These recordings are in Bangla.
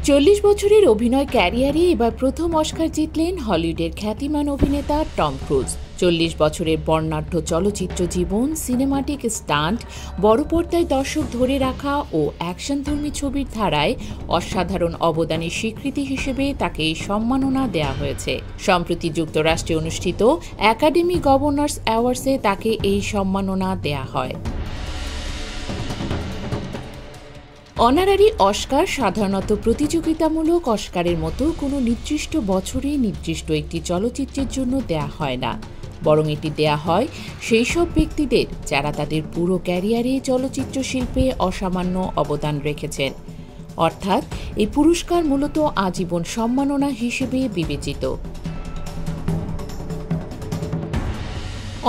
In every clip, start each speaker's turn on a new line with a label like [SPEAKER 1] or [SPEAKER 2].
[SPEAKER 1] 40 বছরের অভিনয় ক্যারিয়ারে এবার প্রথম অস্কার জিতলেন হলিউডের খ্যাতিমান অভিনেতা টম ক্রুজ। 40 বছরের বর্ণাঢ্য চলচ্চিত্র জীবন, সিনেমাটিক স্টান্ট, বড় পর্দায় দর্শক ধরে রাখা ও অ্যাকশনধর্মী ছবির ধারায় অসাধারণ অবদানের স্বীকৃতি হিসেবে তাকে এই সম্মাননা দেয়া হয়েছে। সম্প্রতি যুক্তরাষ্ট্রে অনুষ্ঠিত একাডেমি গভর্নর্স অ্যাওয়ার্ডসে তাকে এই সম্মাননা দেয়া হয়। অনারারি অস্কার সাধারণত প্রতিযোগিতামূলক অস্কারের মতো কোনো নির্দিষ্ট বছরে নির্দিষ্ট একটি চলচ্চিত্রের জন্য দেয়া হয় না, বরং এটি দেয়া হয় সেই সব ব্যক্তিদের যারা তাদের পুরো ক্যারিয়ারে চলচ্চিত্র শিল্পে অসামান্য অবদান রেখেছেন। অর্থাৎ এই পুরস্কার মূলত আজীবন সম্মাননা হিসেবে বিবেচিত।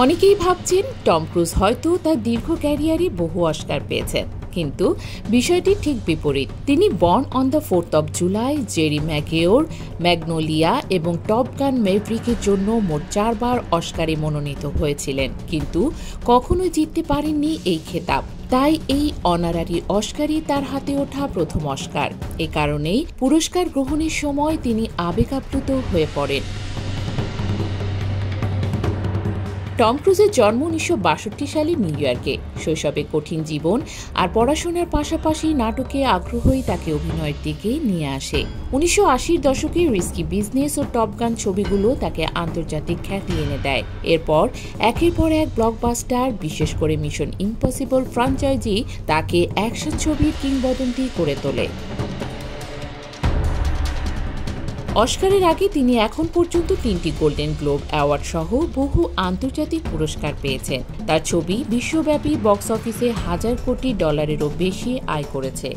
[SPEAKER 1] অনেকেই ভাবছেন টম ক্রুজ হয়তো তার দীর্ঘ ক্যারিয়ারে বহু অস্কার পেয়েছেন, কিন্তু বিষয়টি ঠিক বিপরীত। তিনি born on the 4th of July, Jerry Maguire, Magnolia এবং টপ গান ম্যাভরিকের জন্য মোট 4 বার অস্কারে মনোনীত হয়েছিলেন, কিন্তু কখনোই জিততে পারেননি এই খেতাব। তাই এই অনারারি অস্কারই তার হাতে ওঠা প্রথম অস্কার। এ কারণেই পুরস্কার গ্রহণের সময় তিনি আবেগাপ্লুত হয়ে পড়েন। টম ক্রুজের জন্ম 1962 সালে নিউ ইয়র্কে। শৈশবে কঠিন জীবন আর পড়াশোনার পাশাপাশি নাটকে আগ্রহই তাকে অভিনয়ের দিকে নিয়ে আসে। 1980-র দশকে রিস্কি বিজনেস ও টপ গান ছবিগুলো তাকে আন্তর্জাতিক খ্যাতি এনে দেয়। এরপর একের পর এক ব্লকবাস্টার, বিশেষ করে মিশন ইম্পসিবল ফ্র্যাঞ্চাইজি তাকে অ্যাকশন ছবির কিংবদন্তি করে তোলে। অস্কারের আগে তিনি এখন পর্যন্ত 3টি গোল্ডেন গ্লোব অ্যাওয়ার্ড সহ বহু আন্তর্জাতিক পুরস্কার পেয়েছেন। তার ছবি বিশ্বব্যাপী বক্স অফিসে $1,000 কোটিরও বেশি আয় করেছে।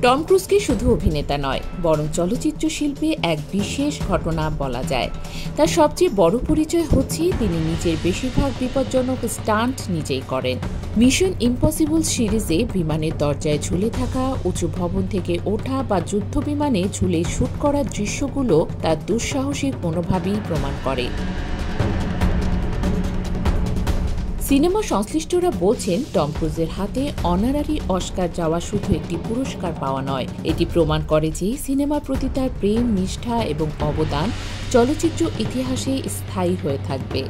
[SPEAKER 1] টম ক্রুজকে শুধু অভিনেতা নয়, বরং চলচ্চিত্র শিল্পে এক বিশেষ ঘটনা বলা যায়। তার সবচেয়ে বড় পরিচয় হচ্ছে তিনি নিজের বেশিরভাগ বিপজ্জনক স্টান্ট নিজেই করেন। মিশন ইম্পসিবল সিরিজে বিমানের দরজায় ঝুলে থাকা, উঁচু ভবন থেকে ওঠা বা যুদ্ধ বিমানে ঝুলে শুট করার দৃশ্যগুলো তার দুঃসাহসিক মনোভাবই প্রমাণ করে। সিনেমা সংশ্লিষ্টরা বলছেন, টম ক্রুজের হাতে অনারারি অস্কার যাওয়া শুধু একটি পুরস্কার পাওয়া নয়, এটি প্রমাণ করে যে সিনেমার প্রতি তার প্রেম, নিষ্ঠা এবং অবদান চলচ্চিত্র ইতিহাসে স্থায়ী হয়ে থাকবে।